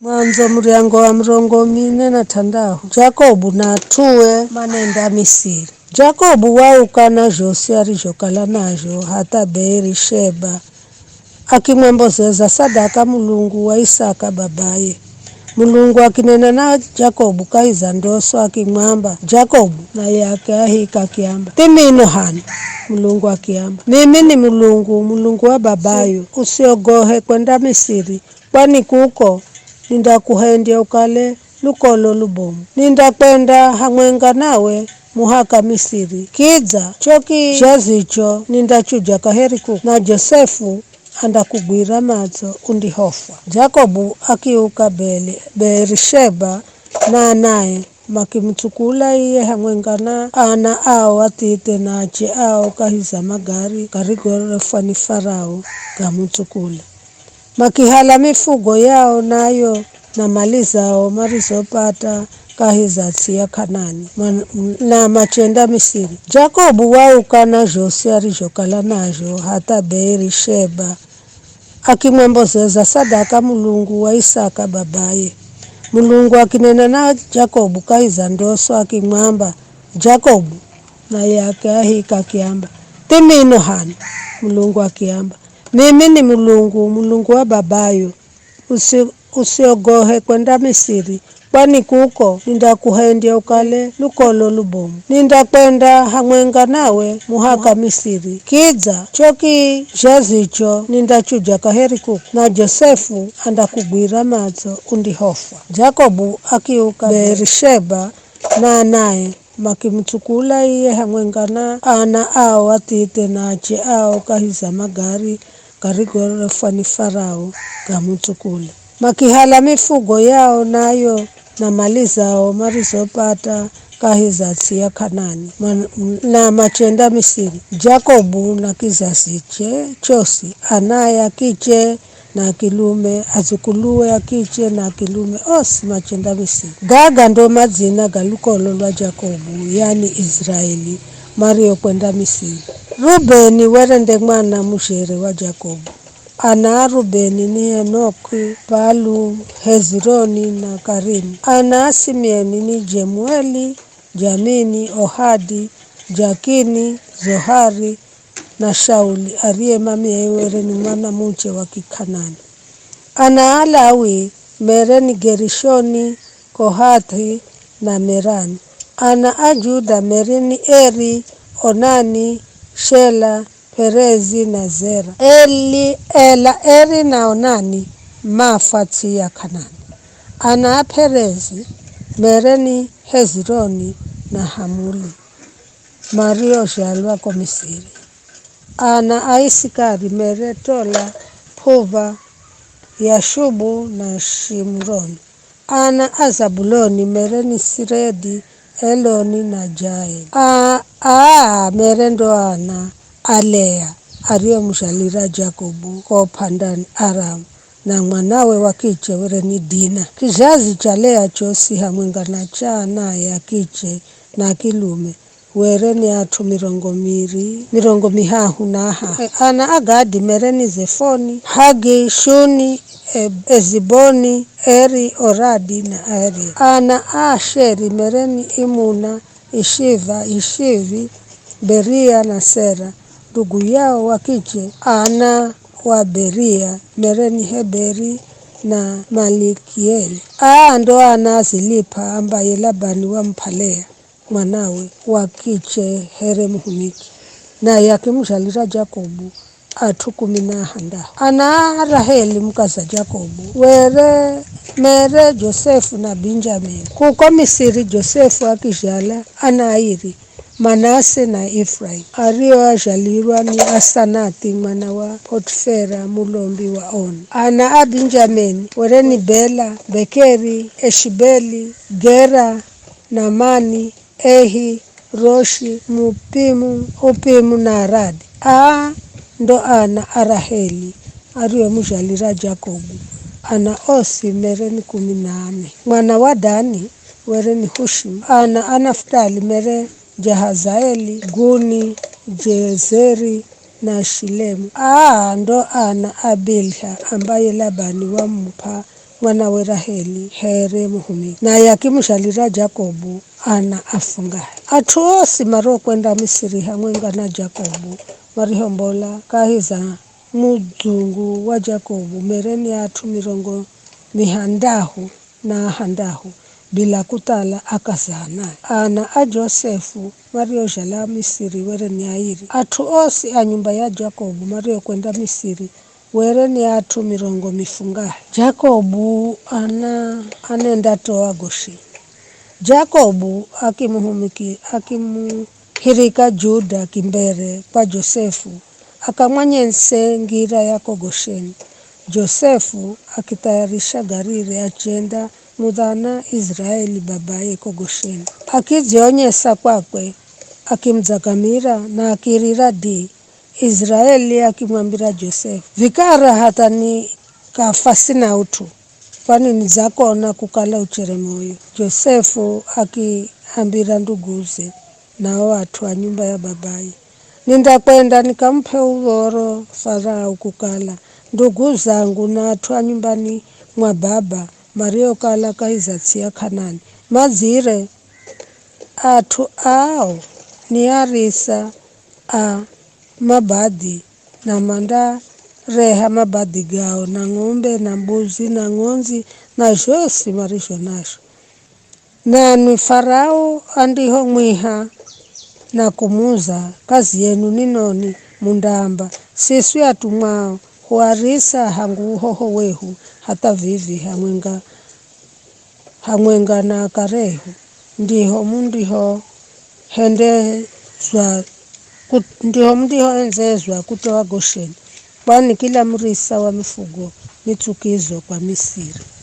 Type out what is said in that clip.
Mwanzo mriango wa mrongo mine na tandahu Jacobu na tuwe manenda Misiri. Jacobu wauka na Jose arijokala najo hata Beerisheba akimwembozeza sadaka Mulungu wa Isaka babaye. Mulungu akinena na Jacobu kaiza ndoso akimwamba Jacobu, naye akahika kiamba timino hani. Mulungu akiamba mimi ni Mulungu wa babayo, usiogohe kwenda Misiri, kwani kuko nindakuhendia ukale lukolo lubomu. Nindakwenda hamwenga nawe muhaka Misiri, kidza choki jazicho nindachuja kaheri kuku, na Josefu andakugwira madzo undihofwa. Jacobu akiuka Beerisheba na naye makimtukula iye hamwengana ana ao atite nache ao kahiza magari karigorefwa ni Farao gamutukula. Makihala mifugo yao nayo na mali zao marizopata kahiza tia Kanani na machenda Misiri. Jacobu wauka na Jose arijokala najo hata Beerisheba akimwembozeza sadaka Mulungu wa Isaka babaye. Mulungu akinena na Jacobu kaiza ndoso akimwamba Jacobu, naye akahika kiamba timino hani. Mulungu akiamba mimi ni Mulungu wa babayo, usiogohe kwenda Misiri, kwani kuko nindakuhendia ukale lukolo lubomu. Nindakwenda hamwenga nawe muhaka Misiri, kidza choki jazicho nindachuja kaheri kuku, na Josefu andakugwira madzo undihofwa. Jacobu akiuka Beerisheba na naye makimtukula iye hamwengana ana ao atite nache ao kahiza magari karigorefwa ni Farao gamutukula. Makihala mifugo yao nayo na mali zao marizopata kahiza tia Kanani na machenda Misiri. Jacobu na kizazi chosi anaye akiche na kilume azukuluwe akiche na kilume osi machenda Misiri. Gaga ndo mazina galukolo lwa Jacobu, yani Israeli, mario kwenda Misiri. Rubeni werende mwana mushere wa Jacobu. Ana Rubeni ni Enoki, Palu, Hezironi na Karimu. Ana Simeoni ni Jemueli, Jamini, Ohadi, Jakini, Zohari na Shauli ariye mami yewere ni mwana muche wa Kikanani. Ana Alawi, Mereni, Gerishoni, Kohathi na Merani. Ana Ajuda, Mereni, Eri, Onani, Shela, Perezi na Zera. Eri na Onani mafati ya Kanani. Ana Perezi, Mereni, Hezironi na Hamuli mario shalwa kwa Misiri. Ana Aisikari, Meretola, Puva, Yashubu na Shimroni. Ana Azabuloni, Mereni, Siredi, Eloni na Jaeli. Merendo ana Alea ariyo mshalira Jacobu kwa pandani Aramu na mwanawe wakiche were ni Dina. Kizazi cha Lea chosi hamwenga na chana ya kiche na kilume were ni atu mirongo mihahu na aha. Ana Agadi, Mereni, Zefoni, Hagi, Shuni, Eziboni, Eri, Oradi na Ari. Ana Asheri, Mereni, Imuna, Ishiva, Ishivi, Beria na Sera ndugu yao wakiche. Ana wa Beria, Mereni, Heberi na Malikieli. Ndo ana Zilipa ambaye Labani wa mpalea mwanawe wakiche Heremhuniki, na yakimshalira Jacobu atu 10. Ana Raheli mkaza Jacobu were mere Josefu na Benjamini. Kuko Misiri Josefu akijala Anairi, Manase na Efraim. Ario ajalirwa ni Asanati mwana wa Potifera mulombi wa Oni. Ana Benjamini were ni Bela, Bekeri, Eshibeli, Gera, Namani, Ehi, Roshi, Upimu na Aradi. Ndo ana Araheli ario mjalira Jacobu. Ana Osi, Mereni 14. Mwana wa Dani were ni Hushim. Ana Anaftali, mere Jahazaeli, Guni, Jezeri na Shilemu. Ndo ana Abilha ambaye Labani wampa mwana we Raheli here muhumi naye akimshalira Jakobu ana afungahe atu osi maro kwenda Misiri hamwenga na Jakobu marihombola kahiza muzungu wa Jakobu mereni atu mirongo mihandahu na handahu bila kutala akazana ana a Josefu mario jala Misiri were ni airi atu osi a nyumba ya Jakobu mario kwenda Misiri were ni atu mirongo mifungahe. Jakobu anenda toa Gosheni. Jakobu akimuhirika Juda kimbere kwa Josefu akamwanyense ngira yako Gosheni. Josefu akitayarisha garire achenda mudhana Israeli babaye ko Gosheni akizionyesa kwakwe akimzakamira na akirira di Israeli akimwambira Josefu vikara hata ni kafasi na utu kwani ni zakona kukala uchere moyo. Josefu akiambira nduguze na watu wa nyumba ya babaye ninda kwenda nikampe ugoro Farao kukala ndugu zangu na watu wa nyumbani mwa baba mario kala kaizatia Kanani mazire atu ao ni arisa a mabadi na manda reha mabadi gao na ng'ombe na mbuzi na ng'onzi na josi marisho nasho na ni Farao andiho mwiha na kumuza kazi yenu ninoni mundamba siswi atumwao huarisa hangu hoho wehu hata vivi hamwenga na karehu ndiho mundiho enzezwa kutoa Gosheni kwani kila mrisa wa mifugo ni chukizo kwa Misiri.